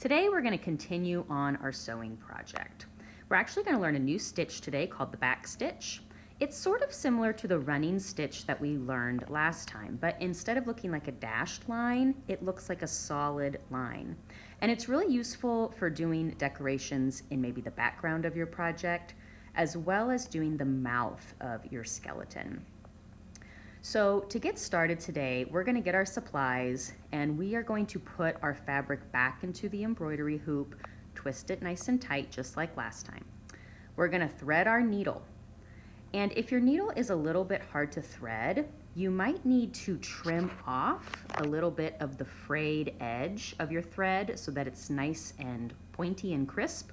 Today we're going to continue on our sewing project. We're actually going to learn a new stitch today called the backstitch. It's sort of similar to the running stitch that we learned last time, but instead of looking like a dashed line, it looks like a solid line. And it's really useful for doing decorations in maybe the background of your project, as well as doing the mouth of your skeleton. So to get started today, we're going to get our supplies and we are going to put our fabric back into the embroidery hoop, twist it nice and tight just like last time. We're going to thread our needle. And if your needle is a little bit hard to thread, you might need to trim off a little bit of the frayed edge of your thread so that it's nice and pointy and crisp.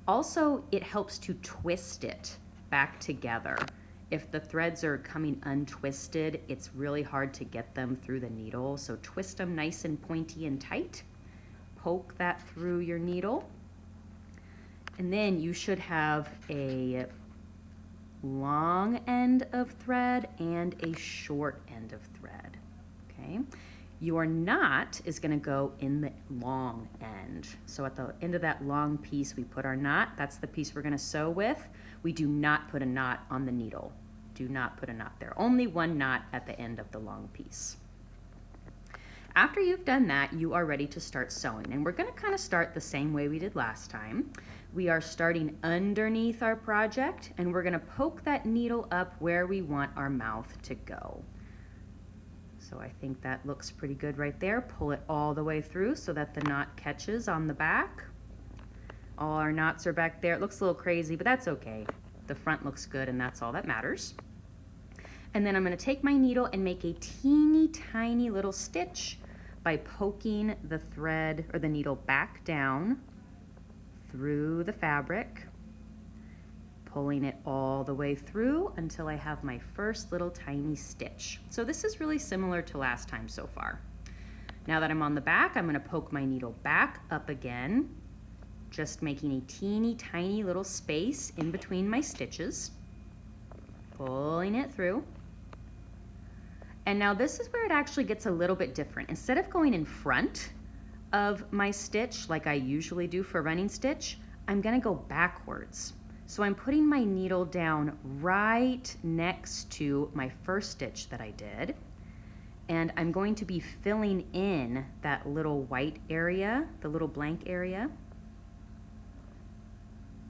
Also, it helps to twist it back together. If the threads are coming untwisted, it's really hard to get them through the needle. So twist them nice and pointy and tight. Poke that through your needle. And then you should have a long end of thread and a short end of thread, okay? Your knot is gonna go in the long end. So at the end of that long piece, we put our knot. That's the piece we're gonna sew with. We do not put a knot on the needle. Do not put a knot there. Only one knot at the end of the long piece. After you've done that, you are ready to start sewing. And we're gonna kind of start the same way we did last time. We are starting underneath our project and we're gonna poke that needle up where we want our mouth to go. So I think that looks pretty good right there. Pull it all the way through so that the knot catches on the back. All our knots are back there. It looks a little crazy, but that's okay. The front looks good and that's all that matters. And then I'm gonna take my needle and make a teeny tiny little stitch by poking the thread or the needle back down through the fabric, pulling it all the way through until I have my first little tiny stitch. So this is really similar to last time so far. Now that I'm on the back, I'm gonna poke my needle back up again, just making a teeny tiny little space in between my stitches, pulling it through. And now this is where it actually gets a little bit different. Instead of going in front of my stitch like I usually do for running stitch, I'm gonna go backwards. So I'm putting my needle down right next to my first stitch that I did. And I'm going to be filling in that little white area, the little blank area,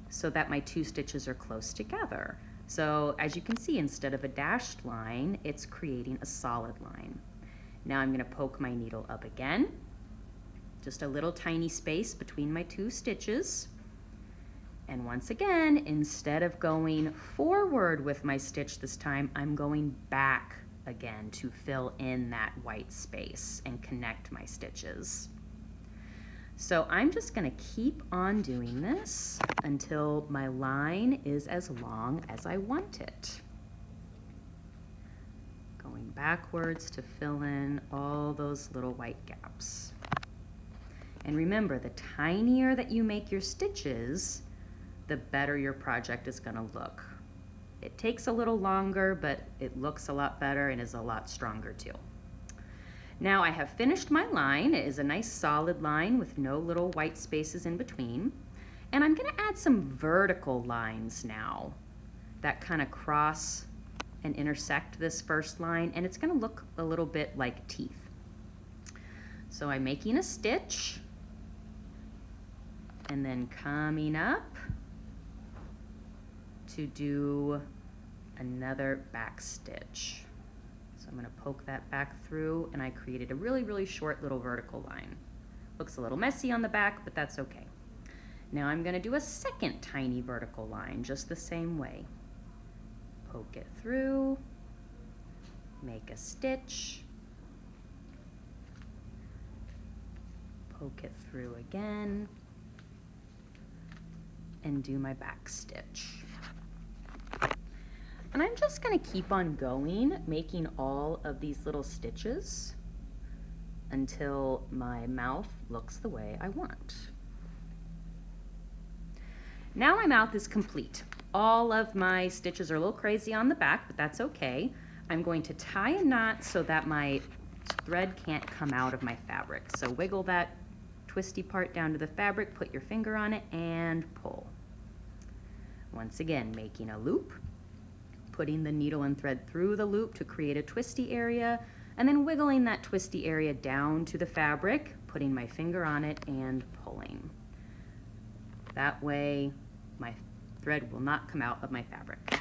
so that my two stitches are close together. So as you can see, instead of a dashed line, it's creating a solid line. Now I'm gonna poke my needle up again, just a little tiny space between my two stitches. And once again, instead of going forward with my stitch this time, I'm going back again to fill in that white space and connect my stitches. So I'm just gonna keep on doing this until my line is as long as I want it. Going backwards to fill in all those little white gaps. And remember, the tinier that you make your stitches, the better your project is gonna look. It takes a little longer, but it looks a lot better and is a lot stronger too. Now I have finished my line. It is a nice solid line with no little white spaces in between. And I'm gonna add some vertical lines now that kind of cross and intersect this first line, and it's gonna look a little bit like teeth. So I'm making a stitch and then coming up to do another back stitch. So I'm gonna poke that back through and I created a really, really short little vertical line. Looks a little messy on the back, but that's okay. Now I'm gonna do a second tiny vertical line, just the same way. Poke it through, make a stitch, poke it through again, and do my back stitch. And I'm just gonna keep on going, making all of these little stitches until my mouth looks the way I want. Now my mouth is complete. All of my stitches are a little crazy on the back, but that's okay. I'm going to tie a knot so that my thread can't come out of my fabric. So wiggle that twisty part down to the fabric, put your finger on it and pull. Once again, making a loop, putting the needle and thread through the loop to create a twisty area, and then wiggling that twisty area down to the fabric, putting my finger on it and pulling. That way my thread will not come out of my fabric.